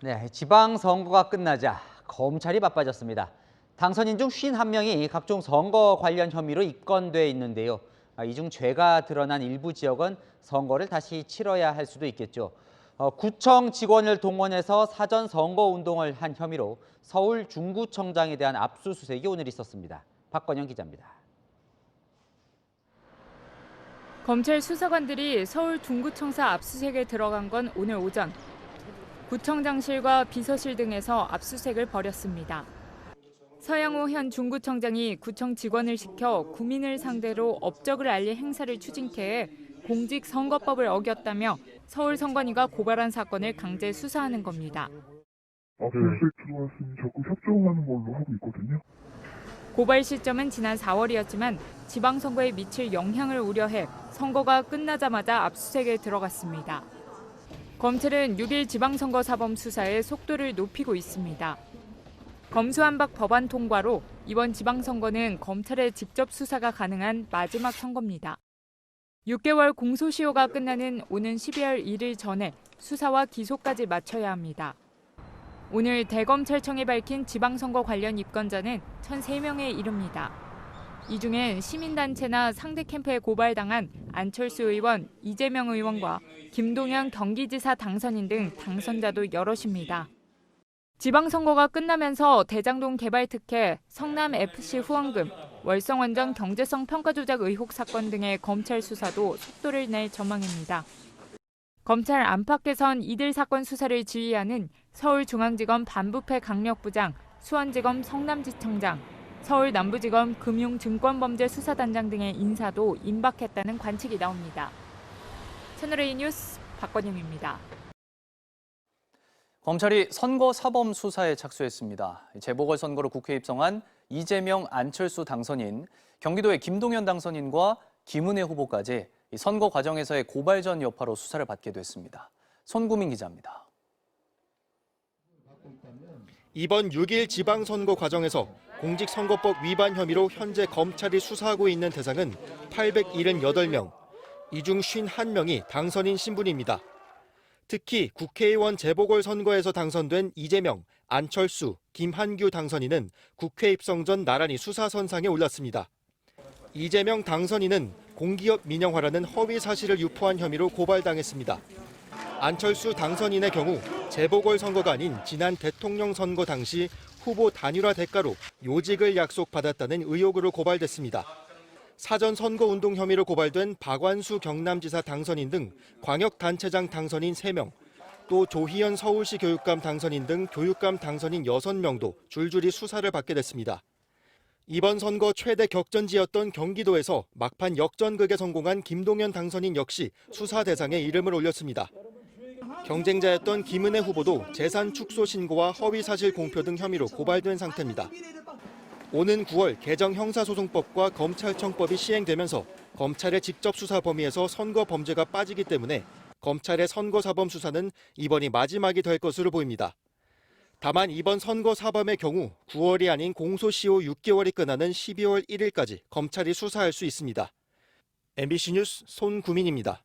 네, 지방선거가 끝나자 검찰이 바빠졌습니다. 당선인 중 51명이 각종 선거 관련 혐의로 입건돼 있는데요. 이 중 죄가 드러난 일부 지역은 선거를 다시 치러야 할 수도 있겠죠. 구청 직원을 동원해서 사전 선거 운동을 한 혐의로 서울 중구청장에 대한 압수수색이 오늘 있었습니다. 박건영 기자입니다. 검찰 수사관들이 서울 중구청사 압수수색에 들어간 건 오늘 오전. 구청장실과 비서실 등에서 압수수색을 벌였습니다. 서양호 현 중구청장이 구청 직원을 시켜 구민을 상대로 업적을 알릴 행사를 추진케 공직선거법을 어겼다며 서울선관위가 고발한 사건을 강제 수사하는 겁니다. 압수수색 들어왔으면 적극 협조하는 걸로 하고 있거든요. 고발 시점은 지난 4월이었지만 지방선거에 미칠 영향을 우려해 선거가 끝나자마자 압수수색에 들어갔습니다. 검찰은 6일 지방선거 사범 수사에 속도를 높이고 있습니다. 검수완박 법안 통과로 이번 지방선거는 검찰의 직접 수사가 가능한 마지막 선거입니다. 6개월 공소시효가 끝나는 오는 12월 1일 전에 수사와 기소까지 마쳐야 합니다. 오늘 대검찰청이 밝힌 지방선거 관련 입건자는 1,003명에 이릅니다. 이 중엔 시민단체나 상대 캠프에 고발당한 안철수 의원, 이재명 의원과 김동연 경기지사 당선인 등 당선자도 여럿입니다. 지방선거가 끝나면서 대장동 개발 특혜, 성남FC 후원금, 월성원전 경제성 평가 조작 의혹 사건 등의 검찰 수사도 속도를 낼 전망입니다. 검찰 안팎에선 이들 사건 수사를 지휘하는 서울중앙지검 반부패 강력부장, 수원지검 성남지청장, 서울남부지검 금융증권범죄수사단장 등의 인사도 임박했다는 관측이 나옵니다. 채널A 뉴스 박건영입니다. 검찰이 선거 사범 수사에 착수했습니다. 재보궐선거로 국회에 입성한 이재명, 안철수 당선인, 경기도의 김동연 당선인과 김은혜 후보까지 선거 과정에서의 고발전 여파로 수사를 받게 됐습니다. 손구민 기자입니다. 이번 6일 지방선거 과정에서 공직선거법 위반 혐의로 현재 검찰이 수사하고 있는 대상은 878명, 이 중 51명이 당선인 신분입니다. 특히 국회의원 재보궐선거에서 당선된 이재명, 안철수, 김한규 당선인은 국회 입성 전 나란히 수사선상에 올랐습니다. 이재명 당선인은 공기업 민영화라는 허위 사실을 유포한 혐의로 고발당했습니다. 안철수 당선인의 경우 재보궐선거가 아닌 지난 대통령 선거 당시 후보 단일화 대가로 요직을 약속받았다는 의혹으로 고발됐습니다. 사전 선거운동 혐의로 고발된 박완수 경남지사 당선인 등 광역단체장 당선인 3명, 또 조희연 서울시 교육감 당선인 등 교육감 당선인 6명도 줄줄이 수사를 받게 됐습니다. 이번 선거 최대 격전지였던 경기도에서 막판 역전극에 성공한 김동연 당선인 역시 수사 대상에 이름을 올렸습니다. 경쟁자였던 김은혜 후보도 재산 축소 신고와 허위 사실 공표 등 혐의로 고발된 상태입니다. 오는 9월 개정 형사소송법과 검찰청법이 시행되면서 검찰의 직접 수사 범위에서 선거 범죄가 빠지기 때문에 검찰의 선거사범 수사는 이번이 마지막이 될 것으로 보입니다. 다만 이번 선거 사범의 경우 9월이 아닌 공소시효 6개월이 끝나는 12월 1일까지 검찰이 수사할 수 있습니다. MBC 뉴스 손구민입니다.